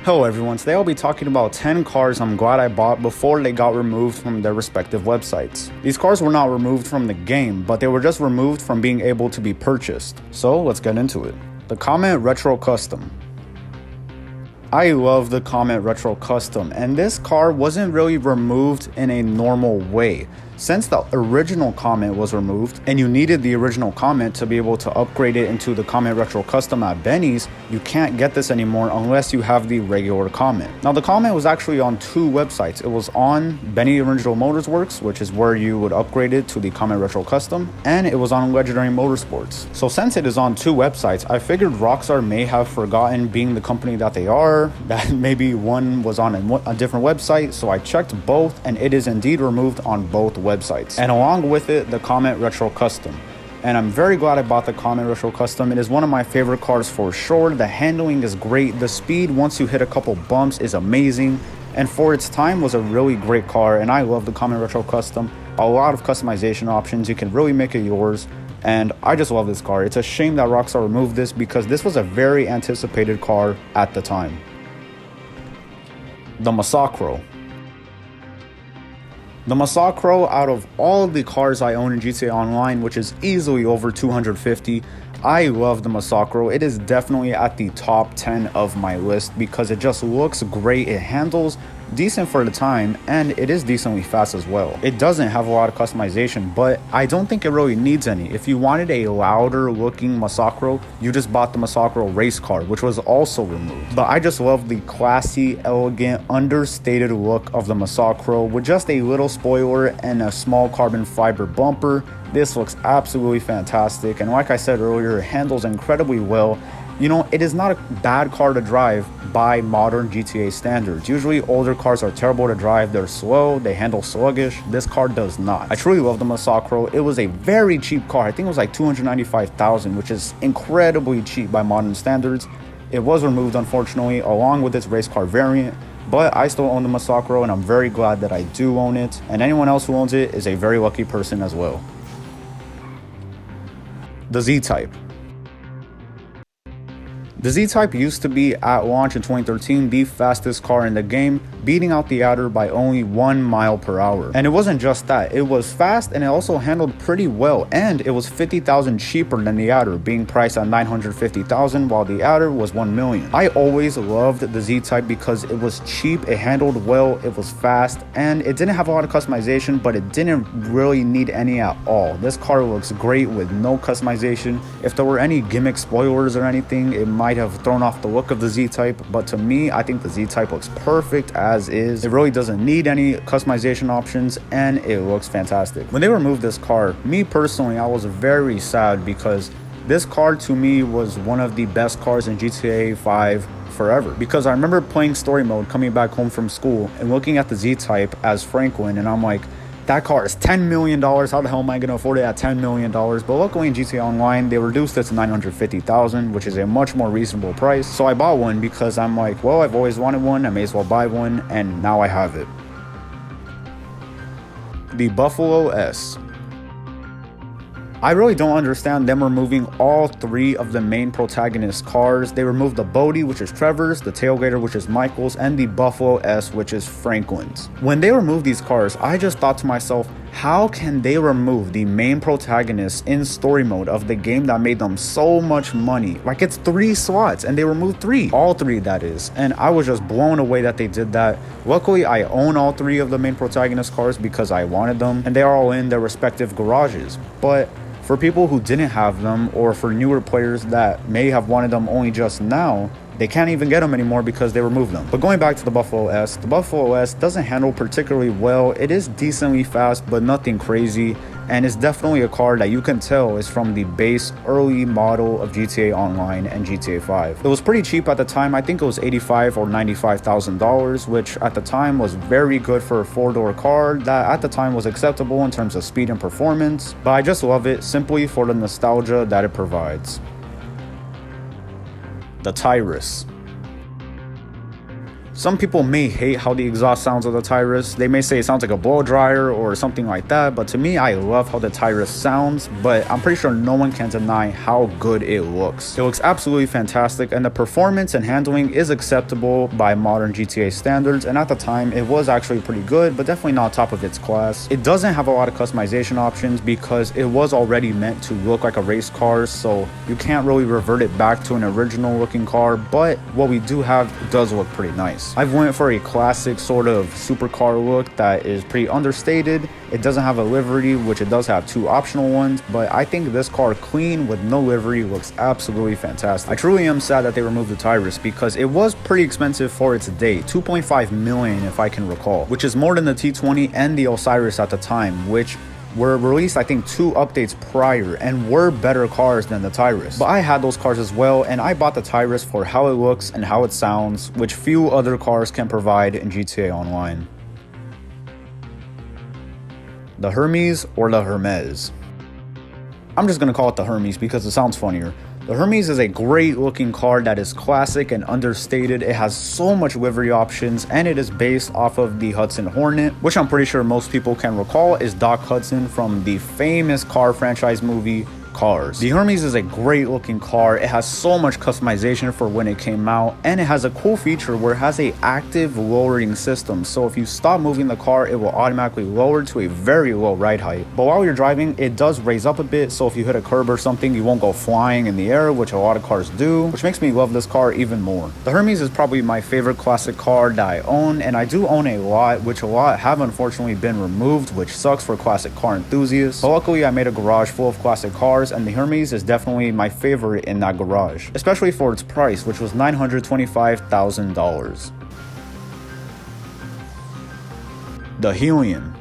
Hello everyone, today I'll be talking about 10 cars I'm glad I bought before they got removed from their respective websites. These cars were not removed from the game, but they were just removed from being able to be purchased. So let's get into it. The Comet Retro Custom. I love the Comet Retro Custom, and this car wasn't really removed in a normal way. Since the original Comet was removed, and you needed the original Comet to be able to upgrade it into the Comet Retro Custom at Benny's, you can't get this anymore unless you have the regular Comet. Now the Comet was actually on two websites. It was on Benny Original Motors Works, which is where you would upgrade it to the Comet Retro Custom, and it was on Legendary Motorsports. So since it is on two websites, I figured Rockstar may have forgotten being the company that they are, that maybe one was on a different website, so I checked both, and it is indeed removed on both websites, and along with it the Comet Retro Custom. And I'm very glad I bought the Comet Retro Custom. It is one of my favorite cars for sure. The handling is great, the speed once you hit a couple bumps is amazing, and for its time was a really great car, and I love the Comet Retro Custom. A lot of customization options, you can really make it yours, and I just love this car. It's a shame that Rockstar removed this because this was a very anticipated car at the time. The Maserati. The Maserati, out of all the cars I own in GTA Online, which is easily over 250, I love the Maserati. It is definitely at the top 10 of my list because it just looks great. It handles decent for the time, and it is decently fast as well. It doesn't have a lot of customization, but I don't think it really needs any. If you wanted a louder looking Maserati, you just bought the Maserati race car, which was also removed. But I just love the classy, elegant, understated look of the Maserati with just a little spoiler and a small carbon fiber bumper. This looks absolutely fantastic, and like I said earlier, it handles incredibly well. You know, it is not a bad car to drive by modern GTA standards. Usually older cars are terrible to drive, they're slow, they handle sluggish. This car does not. I truly love the Maserati. It was a very cheap car. I think it was like $295,000, which is incredibly cheap by modern standards. It was removed, unfortunately, along with its race car variant, but I still own the Maserati, and I'm very glad that I do own it, and anyone else who owns it is a very lucky person as well. The ZType. The ZType used to be, at launch in 2013, the fastest car in the game, beating out the Adder by only 1 mile per hour. And it wasn't just that, it was fast and it also handled pretty well, and it was 50,000 cheaper than the Adder, being priced at 950,000 while the Adder was 1 million. I always loved the ZType because it was cheap, it handled well, it was fast, and it didn't have a lot of customization, but it didn't really need any at all. This car looks great with no customization. If there were any gimmick spoilers or anything, it might have thrown off the look of the ZType, but to me, I think the ZType looks perfect as is. It really doesn't need any customization options, and it looks fantastic. When they removed this car, me personally, I was very sad because this car to me was one of the best cars in GTA 5 forever, because I remember playing story mode, coming back home from school and looking at the ZType as Franklin, and I'm like, that car is $10 million. How the hell am I going to afford it at $10 million? But luckily in GTA Online, they reduced it to $950,000, which is a much more reasonable price. So I bought one because I'm like, well, I've always wanted one. I may as well buy one. And now I have it. The Buffalo S. I really don't understand them removing all three of the main protagonist cars. They removed the Bodie, which is Trevor's, the Tailgater, which is Michael's, and the Buffalo S, which is Franklin's. When they removed these cars, I just thought to myself, how can they remove the main protagonists in story mode of the game that made them so much money? Like, it's 3 slots and they removed 3, all 3 that is, and I was just blown away that they did that. Luckily, I own all 3 of the main protagonist cars because I wanted them, and they are all in their respective garages. But for people who didn't have them, or for newer players that may have wanted them only just now, they can't even get them anymore because they removed them. But going back to the Buffalo S, the Buffalo S doesn't handle particularly well. It is decently fast, but nothing crazy, and it's definitely a car that you can tell is from the base early model of GTA Online and GTA 5. It was pretty cheap at the time. I think it was $85,000 or $95,000, which at the time was very good for a 4-door car that at the time was acceptable in terms of speed and performance. But I just love it simply for the nostalgia that it provides. The Tyrus. Some people may hate how the exhaust sounds of the Tyrus. They may say it sounds like a blow dryer or something like that, but to me, I love how the Tyrus sounds, but I'm pretty sure no one can deny how good it looks. It looks absolutely fantastic, and the performance and handling is acceptable by modern GTA standards, and at the time, it was actually pretty good, but definitely not top of its class. It doesn't have a lot of customization options because it was already meant to look like a race car, so you can't really revert it back to an original looking car, but what we do have does look pretty nice. I've went for a classic sort of supercar look that is pretty understated. It doesn't have a livery, which it does have two optional ones, but I think this car clean with no livery looks absolutely fantastic. I truly am sad that they removed the Tyrus because it was pretty expensive for its day, 2.5 million if I can recall, which is more than the T20 and the Osiris at the time, which were released I think 2 updates prior and were better cars than the Tyrus. But I had those cars as well, and I bought the Tyrus for how it looks and how it sounds, which few other cars can provide in GTA Online. The Hermes or the Hermes. I'm just gonna call it the Hermes because it sounds funnier. The Hermes is a great looking car that is classic and understated. It has so much livery options, and it is based off of the Hudson Hornet, which I'm pretty sure most people can recall is Doc Hudson from the famous car franchise movie Cars. The Hermes is a great looking car. It has so much customization for when it came out, and it has a cool feature where it has a active lowering system, so if you stop moving the car, it will automatically lower to a very low ride height. But while you're driving, it does raise up a bit, so if you hit a curb or something, you won't go flying in the air, which a lot of cars do, which makes me love this car even more. The Hermes is probably my favorite classic car that I own, and I do own a lot, which a lot have unfortunately been removed, which sucks for classic car enthusiasts. But luckily, I made a garage full of classic cars, and the Hermes is definitely my favorite in that garage, especially for its price, which was $925,000. The Helium.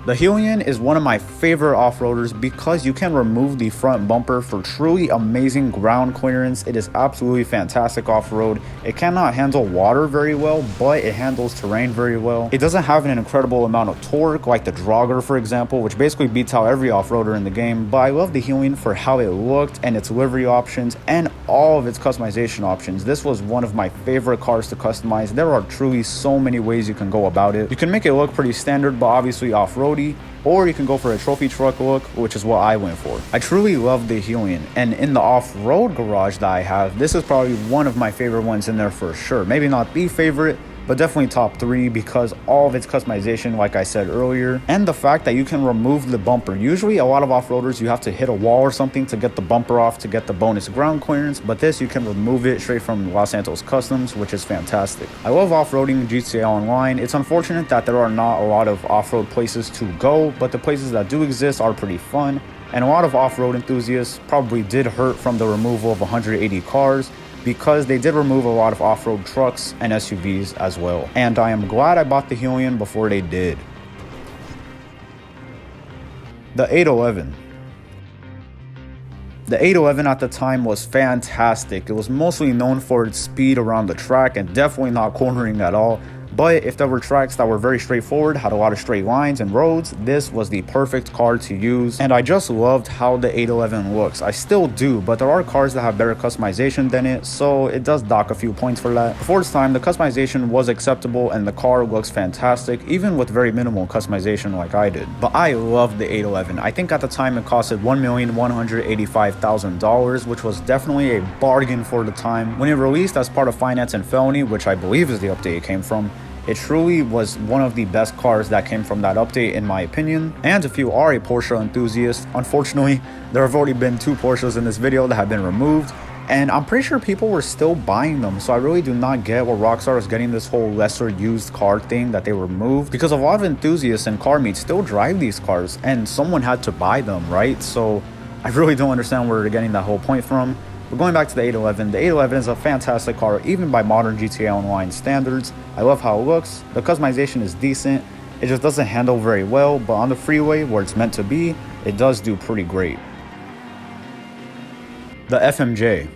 The Helium is one of my favorite off-roaders because you can remove the front bumper for truly amazing ground clearance. It is absolutely fantastic off-road. It cannot handle water very well, but it handles terrain very well. It doesn't have an incredible amount of torque like the Draugr, for example, which basically beats out every off-roader in the game, but I love the Helium for how it looked and its livery options and all of its customization options. This was one of my favorite cars to customize. There are truly so many ways you can go about it. You can make it look pretty standard, but obviously off-road, or you can go for a trophy truck look, which is what I went for. I truly love the Helium, and in the off-road garage that I have, this is probably one of my favorite ones in there for sure. Maybe not the favorite, but definitely top 3 because all of its customization, like I said earlier, and the fact that you can remove the bumper. Usually a lot of off-roaders, you have to hit a wall or something to get the bumper off to get the bonus ground clearance, but this you can remove it straight from Los Santos Customs, which is fantastic. I love off-roading in GTA Online. It's unfortunate that there are not a lot of off-road places to go, but the places that do exist are pretty fun, and a lot of off-road enthusiasts probably did hurt from the removal of 180 cars, because they did remove a lot of off-road trucks and SUVs as well. And I am glad I bought the Helium before they did. The 811. The 811 at the time was fantastic. It was mostly known for its speed around the track and definitely not cornering at all. But if there were tracks that were very straightforward, had a lot of straight lines and roads, this was the perfect car to use. And I just loved how the 811 looks. I still do, but there are cars that have better customization than it, so it does dock a few points for that. Before its time, the customization was acceptable and the car looks fantastic, even with very minimal customization like I did. But I loved the 811. I think at the time it costed $1,185,000, which was definitely a bargain for the time. When it released as part of Finance and Felony, which I believe is the update it came from, it truly was one of the best cars that came from that update in my opinion. And if you are a Porsche enthusiast, unfortunately, there have already been 2 Porsches in this video that have been removed, and I'm pretty sure people were still buying them, so I really do not get what Rockstar is getting this whole lesser used car thing that they removed, because a lot of enthusiasts and car meets still drive these cars, and someone had to buy them, right? So I really don't understand where they're getting that whole point from. But going back to the 811, the 811 is a fantastic car, even by modern GTA Online standards. I love how it looks. The customization is decent. It just doesn't handle very well, but on the freeway, where it's meant to be, it does do pretty great. The FMJ.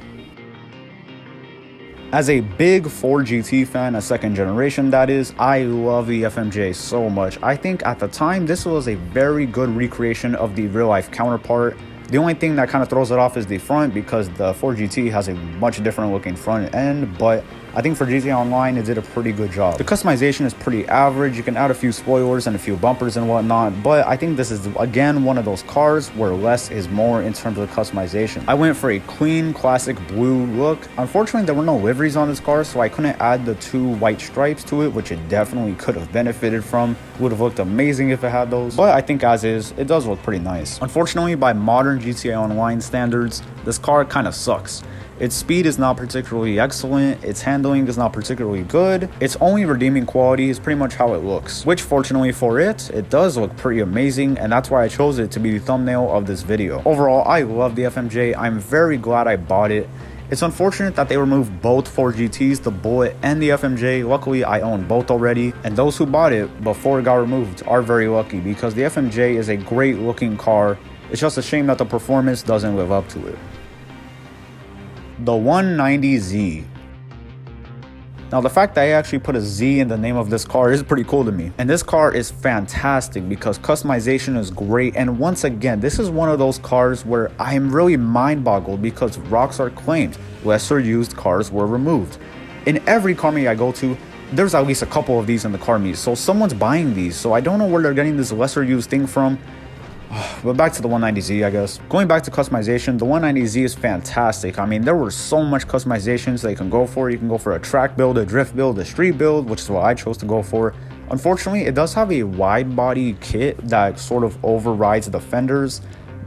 As a big 4GT fan, a second generation that is, I love the FMJ so much. I think at the time, this was a very good recreation of the real-life counterpart. The only thing that kind of throws it off is the front, because the 4GT has a much different looking front end, but I think for GTA Online, it did a pretty good job. The customization is pretty average. You can add a few spoilers and a few bumpers and whatnot, but I think this is, again, one of those cars where less is more in terms of customization. I went for a clean, classic blue look. Unfortunately, there were no liveries on this car, so I couldn't add the 2 white stripes to it, which it definitely could have benefited from. It would have looked amazing if it had those, but I think as is, it does look pretty nice. Unfortunately, by modern GTA Online standards, this car kind of sucks. Its speed is not particularly excellent, its handling is not particularly good, its only redeeming quality is pretty much how it looks, which fortunately for it does look pretty amazing, and that's why I chose it to be the thumbnail of this video. Overall, I love the FMJ, I'm very glad I bought it. It's unfortunate that they removed both 4 GTs, the Bullet and the FMJ. Luckily, I own both already, and those who bought it before it got removed are very lucky because the FMJ is a great looking car. It's just a shame that the performance doesn't live up to it. The 190Z. Now, the fact that I actually put a Z in the name of this car is pretty cool to me. And this car is fantastic because customization is great. And once again, this is one of those cars where I am really mind-boggled because Rockstar claimed lesser used cars were removed. In every car meet I go to, there's at least a couple of these in the car meet. So someone's buying these. So I don't know where they're getting this lesser used thing from. But back to the 190Z, I guess. Going back to customization, the 190Z is fantastic. I mean, there were so much customizations that you can go for. You can go for a track build, a drift build, a street build, which is what I chose to go for. Unfortunately, it does have a wide body kit that sort of overrides the fenders,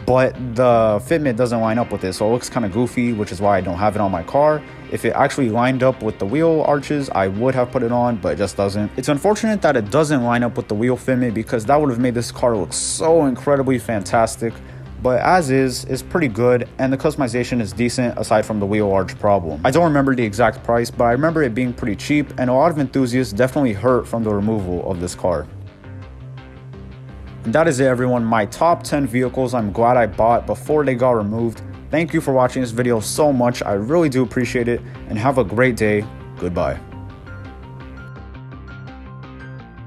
but the fitment doesn't line up with it, so it looks kind of goofy, which is why I don't have it on my car. If it actually lined up with the wheel arches, I would have put it on, but it just doesn't. It's unfortunate that it doesn't line up with the wheel fitment because that would have made this car look so incredibly fantastic, but as is, it's pretty good, and the customization is decent aside from the wheel arch problem. I don't remember the exact price, but I remember it being pretty cheap, and a lot of enthusiasts definitely hurt from the removal of this car. And that is it, everyone. My top 10 vehicles I'm glad I bought before they got removed. Thank you for watching this video so much. I really do appreciate it, and have a great day. Goodbye.